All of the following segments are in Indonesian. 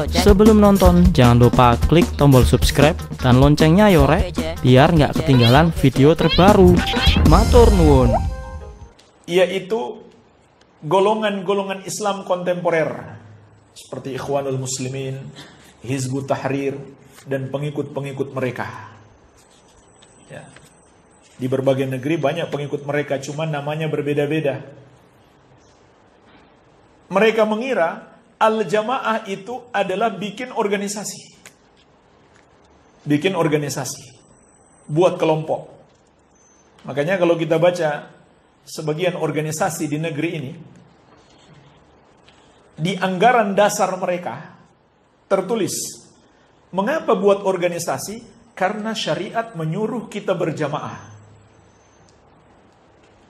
Sebelum nonton, jangan lupa klik tombol subscribe dan loncengnya yore, biar nggak ketinggalan video terbaru. Matur nuwun. Yaitu golongan-golongan Islam kontemporer seperti Ikhwanul Muslimin, Hizbut Tahrir, dan pengikut-pengikut mereka. Ya. Di berbagai negeri banyak pengikut mereka, cuma namanya berbeda-beda. Mereka mengira Al-Jamaah itu adalah bikin organisasi. Bikin organisasi. Buat kelompok. Makanya kalau kita baca sebagian organisasi di negeri ini, di anggaran dasar mereka tertulis, mengapa buat organisasi? Karena syariat menyuruh kita berjamaah.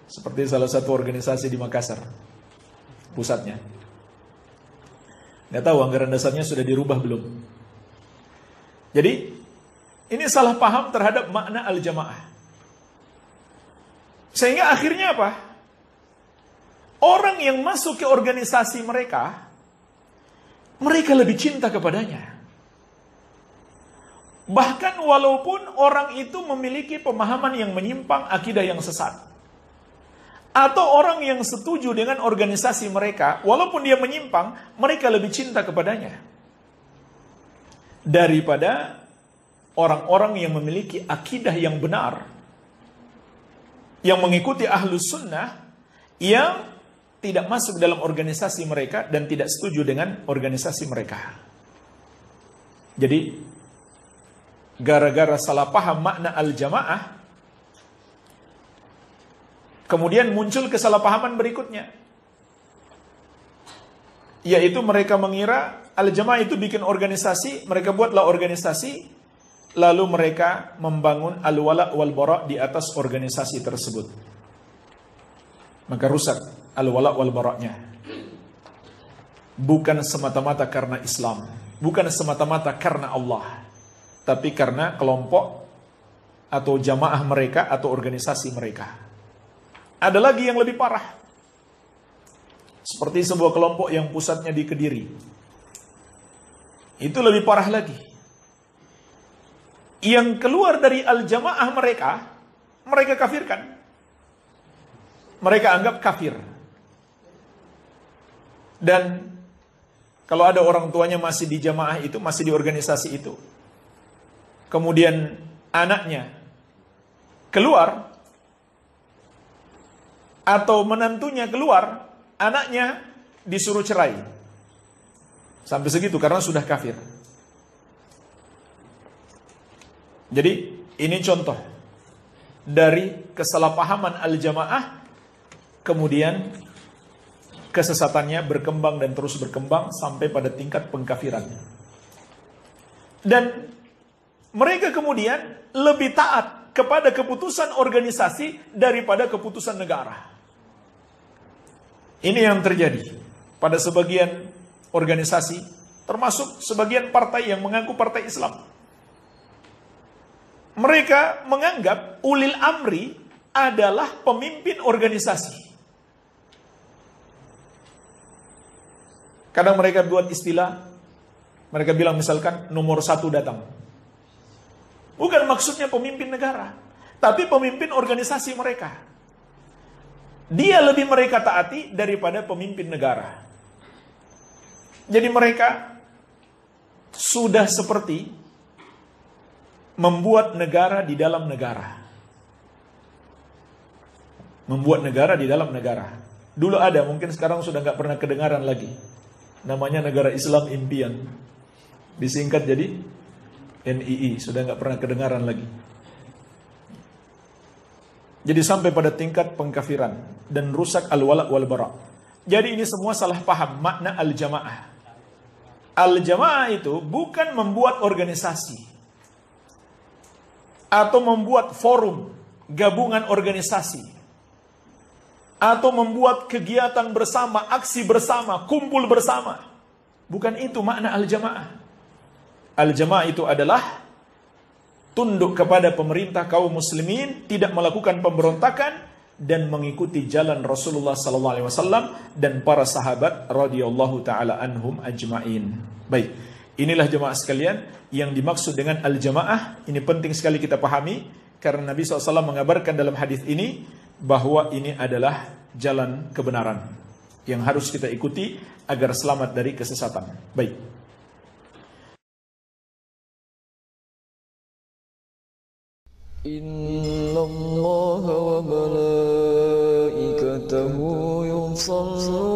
Seperti salah satu organisasi di Makassar, pusatnya. Nggak tahu anggaran dasarnya sudah dirubah belum. Jadi, ini salah paham terhadap makna al-jamaah. Sehingga akhirnya apa? Orang yang masuk ke organisasi mereka lebih cinta kepadanya. Bahkan walaupun orang itu memiliki pemahaman yang menyimpang, akidah yang sesat. Atau orang yang setuju dengan organisasi mereka, walaupun dia menyimpang, mereka lebih cinta kepadanya. Daripada orang-orang yang memiliki akidah yang benar, yang mengikuti ahlus sunnah, yang tidak masuk dalam organisasi mereka dan tidak setuju dengan organisasi mereka. Jadi, gara-gara salah paham makna al-jamaah, kemudian muncul kesalahpahaman berikutnya. Yaitu mereka mengira Al-Jamaah itu bikin organisasi, mereka buatlah organisasi, lalu mereka membangun al-wala' wal-bara' di atas organisasi tersebut. Maka rusak al-wala' wal-bara'nya. Bukan semata-mata karena Islam, bukan semata-mata karena Allah, tapi karena kelompok atau jamaah mereka atau organisasi mereka. Ada lagi yang lebih parah. Seperti sebuah kelompok yang pusatnya di Kediri. Itu lebih parah lagi. Yang keluar dari al-jamaah mereka kafirkan. Mereka anggap kafir. Dan kalau ada orang tuanya masih di jamaah itu, masih di organisasi itu, kemudian anaknya keluar, atau menantunya keluar, anaknya disuruh cerai. Sampai segitu karena sudah kafir. Jadi ini contoh dari kesalahpahaman al-jamaah, kemudian kesesatannya berkembang dan terus berkembang sampai pada tingkat pengkafiran. Dan mereka kemudian lebih taat kepada keputusan organisasi daripada keputusan negara. Ini yang terjadi pada sebagian organisasi, termasuk sebagian partai yang mengaku partai Islam. Mereka menganggap ulil amri adalah pemimpin organisasi. Kadang mereka buat istilah, mereka bilang misalkan nomor 1 datang. Bukan maksudnya pemimpin negara, tapi pemimpin organisasi mereka. Dia lebih mereka taati daripada pemimpin negara. Jadi mereka sudah seperti membuat negara di dalam negara. Membuat negara di dalam negara. Dulu ada, mungkin sekarang sudah nggak pernah kedengaran lagi. Namanya Negara Islam Impian. Disingkat jadi NII, sudah nggak pernah kedengaran lagi. Jadi sampai pada tingkat pengkafiran dan rusak al-wala' wal-bara'. Jadi ini semua salah paham makna al-jamaah. Al-jamaah itu bukan membuat organisasi atau membuat forum, gabungan organisasi, atau membuat kegiatan bersama, aksi bersama, kumpul bersama. Bukan itu makna al-jamaah. Al-jamaah itu adalah tunduk kepada pemerintah kaum muslimin, tidak melakukan pemberontakan, dan mengikuti jalan Rasulullah SAW dan para sahabat radhiyallahu taala anhum ajmain. Baik, Inilah jemaah sekalian yang dimaksud dengan al-jamaah. Ini penting sekali kita pahami, karena Nabi SAW mengabarkan dalam hadis ini bahwa ini adalah jalan kebenaran yang harus kita ikuti agar selamat dari kesesatan. Baik. Inna Allah wa malaikatahu yusalluna